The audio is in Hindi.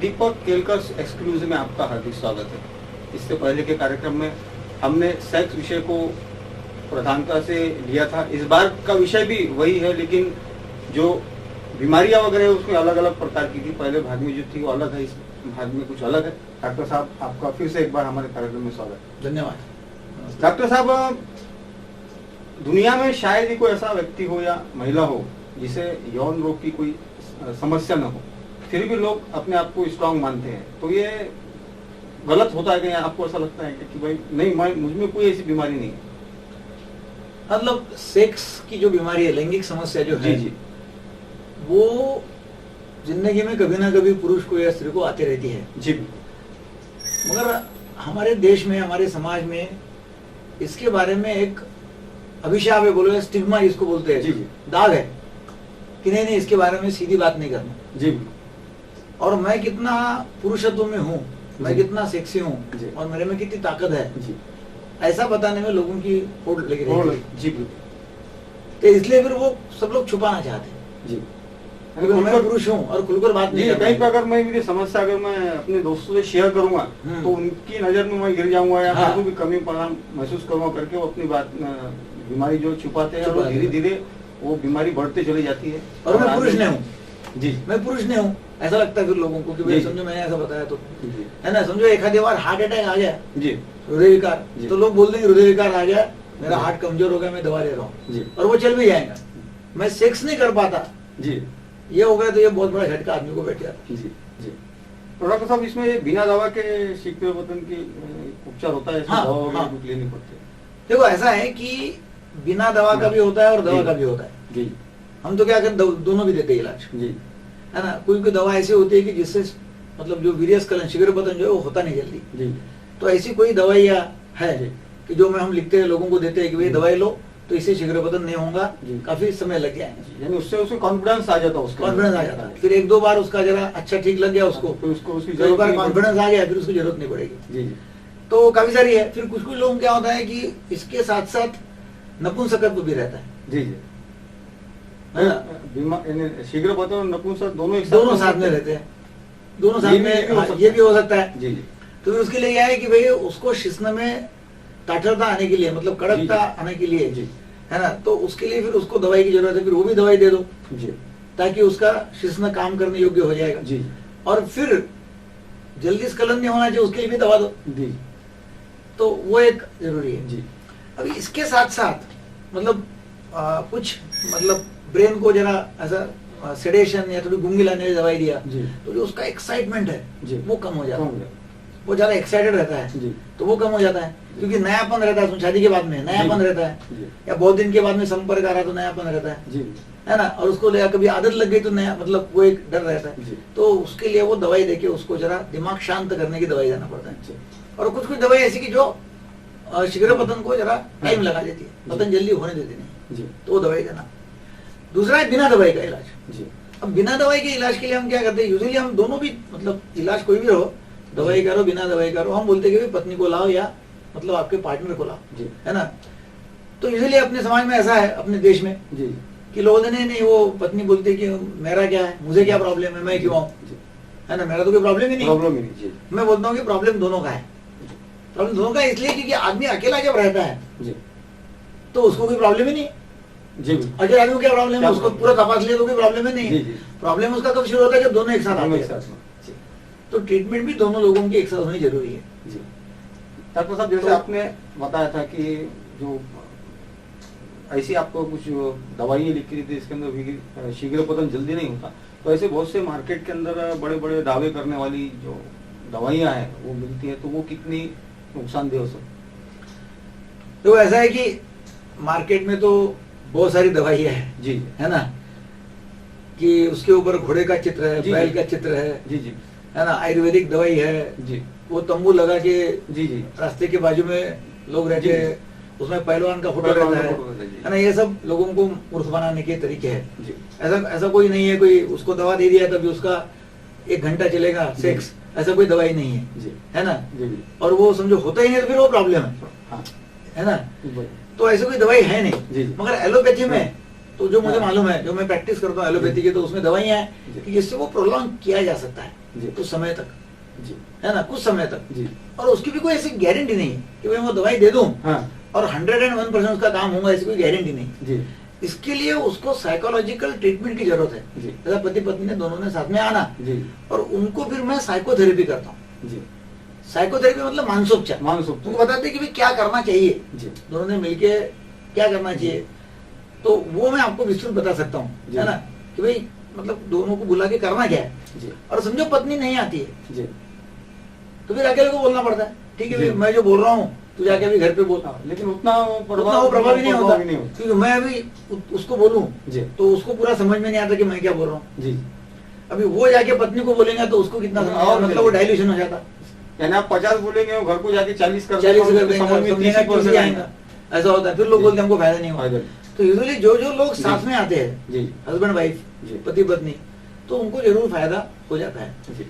दीपक केलकर एक्सक्लूसिव में आपका हार्दिक स्वागत है। इससे पहले के कार्यक्रम में हमने सेक्स विषय को प्रधानता से लिया था। इस बार का विषय भी वही है, लेकिन जो बीमारियां वगैरह है उसमें अलग अलग प्रकार की थी। पहले भाग में जो थी वो अलग है, इस भाग में कुछ अलग है। डॉक्टर साहब, आपका फिर से एक बार हमारे कार्यक्रम में स्वागत। धन्यवाद। डॉक्टर साहब, दुनिया में शायद ही कोई ऐसा व्यक्ति हो या महिला हो जिसे यौन रोग की कोई समस्या न हो, फिर भी लोग अपने आप को स्ट्रांग मानते हैं। तो ये गलत होता है कि आपको ऐसा लगता है कि भाई नहीं, मुझ में कोई ऐसी बीमारी नहीं है? मतलब सेक्स की जो बीमारी है, लैंगिक समस्या जो है, जी, वो जिंदगी में कभी ना कभी पुरुष को या स्त्री को आती रहती है जी। मगर हमारे देश में, हमारे समाज में इसके बारे में एक अभिशाप है, बोलो, स्टिग्मा जिसको बोलते हैं, जी जी, दाग है कि नहीं इसके बारे में सीधी बात नहीं करना। जी। और मैं कितना पुरुषत्व में हूँ, मैं कितना सेक्सी हूँ जी। और मेरे में कितनी ताकत है, जी, ऐसा बताने में लोगों की होड़ लगी रहती है। जी, तो इसलिए फिर वो सब लोग छुपाना चाहते हैं जी। कि मैं पुरुष हूँ और खुलकर बात नहीं कहीं करता। पर अगर मैं मेरी समस्या अगर मैं अपने दोस्तों से शेयर करूंगा तो उनकी नजर में मैं गिर जाऊंगा या मेरे को भी कमी पड़ा महसूस करूंगा करके वो अपनी बात बीमारी जो छुपाते हैं और धीरे धीरे वो बीमारी बढ़ते चली जाती है। और मैं पुरुष नहीं हूँ, जी, मैं पुरुष नहीं हूँ, ऐसा लगता है फिर लोगों को कि भाई जी। समझो मैंने ऐसा बताया तो जी, है ना। समझो एक आधी बार हार्ट अटैक आ गया, जी, हृदय विकार, जी। तो लोग बोल देंगे हृदय विकार आ गया, मेरा जी। हार्ट कमजोर हो गया, मैं दवा ले रहा हूँ, जी, और वो चल भी जाएगा। मैं सेक्स नहीं कर पाता, जी, ये हो गया तो ये बहुत बड़ा झटका आदमी को बैठ जाता। जी, जी। तो डॉक्टर साहब, इसमें ये बिना दवा के शीघ्र पतन की उपचार होता है? इसमें हाँ, दवा वगैरह हाँ। कुछ लेनी पड़ती है? देखो ऐसा है कि बिना दवा का भी होता है और दवा का भी होता है। जी, हम तो क्या करते, दोनों भी देते हैं इलाज, जी, है ना। कोई कोई दवा ऐसी होती है कि जिससे मतलब जो वीर्यस्खलन, शीघ्र पतन जो है वो होता नहीं जल्दी। जी, तो ऐसी कोई दवाइयाँ है जी। कि जो हम लिखते हैं, लोगों को देते हैं कि भाई जी। दवाई लो तो इससे शीघ्र पतन नहीं होगा, जी। काफी समय लग जाएगा, यानी उससे उसको कॉन्फिडेंस आ जाता है, उसका कॉन्फिडेंस आ जाता है। फिर एक दो बार उसका जरा अच्छा ठीक लग गया उसको, फिर उसको उसकी तो एक बार नहीं कॉन्फिडेंस आ गया, फिर उसकी जरूरत नहीं पड़ेगी। जी, जी, तो काफी सारी है। फिर कुछ कुछ लोगों क्या होता है कि इसके साथ साथ नपुंसकत्व भी रहता है, जी, जी। है ना। शीघ्र पतन और नपुंसक दोनों दोनों साथ में रहते हैं, दोनों साथ ये भी में, हो हाँ, सकता ये भी हो सकता है। जी, जी, तो फिर उसके लिए क्या है कि भाई उसको शिश्न में ताठरता आने के लिए, मतलब कड़कता जी। आने के लिए, जी, है ना, तो उसके लिए फिर उसको दवाई की जरूरत है। फिर वो भी दवाई दे दो जी, ताकि उसका शिश्न काम करने योग्य हो जाएगा। जी, और फिर जल्दी स्खलन नहीं होना चाहिए, उसके लिए भी दवा दो, जी, तो वो एक जरूरी है। जी, अभी इसके साथ साथ मतलब कुछ मतलब ब्रेन को जरा ऐसा सेडेशन या थोड़ी गुंगी लाने वाली दवाई दिया, जी, तो जो उसका एक्साइटमेंट जी। है वो कम हो जाता कम है, हो जाता वो ज्यादा एक्साइटेड रहता है, जी, तो वो कम हो जाता है। क्योंकि नयापन रहता है उसमें, शादी के बाद में नयापन जी। रहता है, जी, या बहुत दिन के बाद में संपर्क आ रहा तो नयापन रहता है जी, ना। और उसको ले कभी आदत लग गई तो नया, मतलब वो एक डर रहता है। जी। तो उसके लिए वो दवाई देके उसको जरा दिमाग शांत करने की दवाई देना पड़ता है। जी। और कुछ कुछ दवाई ऐसी की जो शीघ्र पतन को जरा टाइम लगा देती है, जी। पतन जल्दी होने देती नहीं, जी, तो वो दवाई देना। दूसरा है बिना दवाई का इलाज। जी, अब बिना दवाई के इलाज के लिए हम क्या करते हैं, यूजुअली हम दोनों भी, मतलब इलाज कोई भी रहो, दवाई करो बिना दवाई करो, हम बोलते हैं कि पत्नी को लाओ या मतलब आपके पार्टनर को लाओ, जी, है ना। तो यूजुअली अपने समाज में ऐसा है, अपने देश में, जी, कि लोगों ने नहीं, वो पत्नी बोलती है कि मेरा क्या है, मुझे क्या प्रॉब्लम है, मैं क्यों आऊं, जी, है ना, मेरा तो कोई प्रॉब्लम ही नहीं। प्रॉब्लम ही नहीं। जी, मैं बोलता हूँ कि प्रॉब्लम दोनों का है। प्रॉब्लम दोनों का इसलिए क्योंकि आदमी अकेला जब रहता है जी, तो उसको कोई प्रॉब्लम ही नहीं। जी, अकेले आदमी को क्या प्रॉब्लम है, क्या उसको पूरा तपास लिया तो कोई प्रॉब्लम ही नहीं जी, है। जी। प्रॉब्लम उसका कब शुरू होता है जब दोनों एक साथ दोनों आते एक हैं। साथ में। जी, तो ट्रीटमेंट भी दोनों लोगों की एक साथ होनी जरूरी है। जी। डॉक्टर साहब, जैसे तो- आपने बताया था कि जो ऐसी आपको कुछ दवाइयाँ लिखी थी इसके अंदर भी शीघ्र पतन जल्दी नहीं होता, तो ऐसे बहुत से मार्केट के अंदर बड़े बड़े दावे करने वाली जो दवाइयाँ हैं वो मिलती है, तो वो कितनी नुकसानदेह हो सकती? तो ऐसा है कि मार्केट में तो बहुत सारी दवाइयाँ है, जी, है ना, कि उसके ऊपर घोड़े का चित्र है, जी, बैल जी। का चित्र है जी, जी, है ना, आयुर्वेदिक दवाई है, जी, वो तंबू लगा के जी, जी, रास्ते के बाजू में लोग रहते जी। हैं, उसमें पहलवान का फोटो पहलवान रहता का है, फोटो रहता है, जी। है ना। ये सब लोगों को मूर्ख बनाने के तरीके हैं। जी, ऐसा ऐसा कोई नहीं है, कोई उसको दवा दे दिया तभी उसका 1 घंटा चलेगा सेक्स, ऐसा कोई दवाई नहीं है, जी, है ना। जी, जी, और वो समझो होता ही नहीं तो फिर वो प्रॉब्लम हाँ, है ना। जी, तो ऐसी कोई दवाई है नहीं। जी, जी। मगर एलोपैथी में तो जो मुझे हाँ। मालूम है, जो मैं प्रैक्टिस करता हूँ एलोपैथी की, तो उसमें दवाइयाँ हैं जी। कि जिससे वो प्रोलॉन्ग किया जा सकता है। जी। कुछ समय तक, जी है ना, कुछ समय तक। जी और उसकी भी कोई ऐसी गारंटी नहीं है कि भाई मैं दवाई दे दूं हाँ और 101% उसका काम होगा, ऐसी कोई गारंटी नहीं। जी इसके लिए उसको साइकोलॉजिकल ट्रीटमेंट की जरूरत है। जी जैसा पति पत्नी ने दोनों ने साथ में आना, जी और उनको फिर मैं साइकोथेरेपी करता हूँ। जी साइकोथेरेपी मतलब मानसोपचार। मानसोपचार। तुमको बताते हैं कि भाई क्या करना चाहिए, जी दोनों ने मिलके क्या करना चाहिए, तो वो मैं आपको विस्तृत बता सकता हूँ, जी। है ना, कि भाई मतलब दोनों को बुला के करना क्या है। जी और समझो पत्नी नहीं आती है जी तो फिर अकेले को बोलना पड़ता है, ठीक है जी। भाई मैं जो बोल रहा हूँ तू जाके अभी घर पे बोल। हाँ, लेकिन उतना वो उतना वो प्रभावी नहीं होता, नहीं होता। क्योंकि मैं अभी उसको बोलूं जी तो उसको पूरा समझ में नहीं आता कि मैं क्या बोल रहा हूँ। जी अभी वो जाके पत्नी को बोलेंगे तो उसको कितना समझ आएगा, और मतलब वो डायल्यूशन हो जाता, यानी आप 50 बोलेंगे और घर को जाके 40 कर 40 कर देंगे, देंगे, समझ में समझेगा 30% क्यों आएगा, ऐसा होता है। फिर लोग जी। बोलते हैं हमको फायदा नहीं हुआ। फायदा। तो यूजुअली जो जो लोग साथ में आते हैं, जी हस्बैंड वाइफ, जी पति पत्नी, तो उनको जरूर फायदा हो जाता है। जी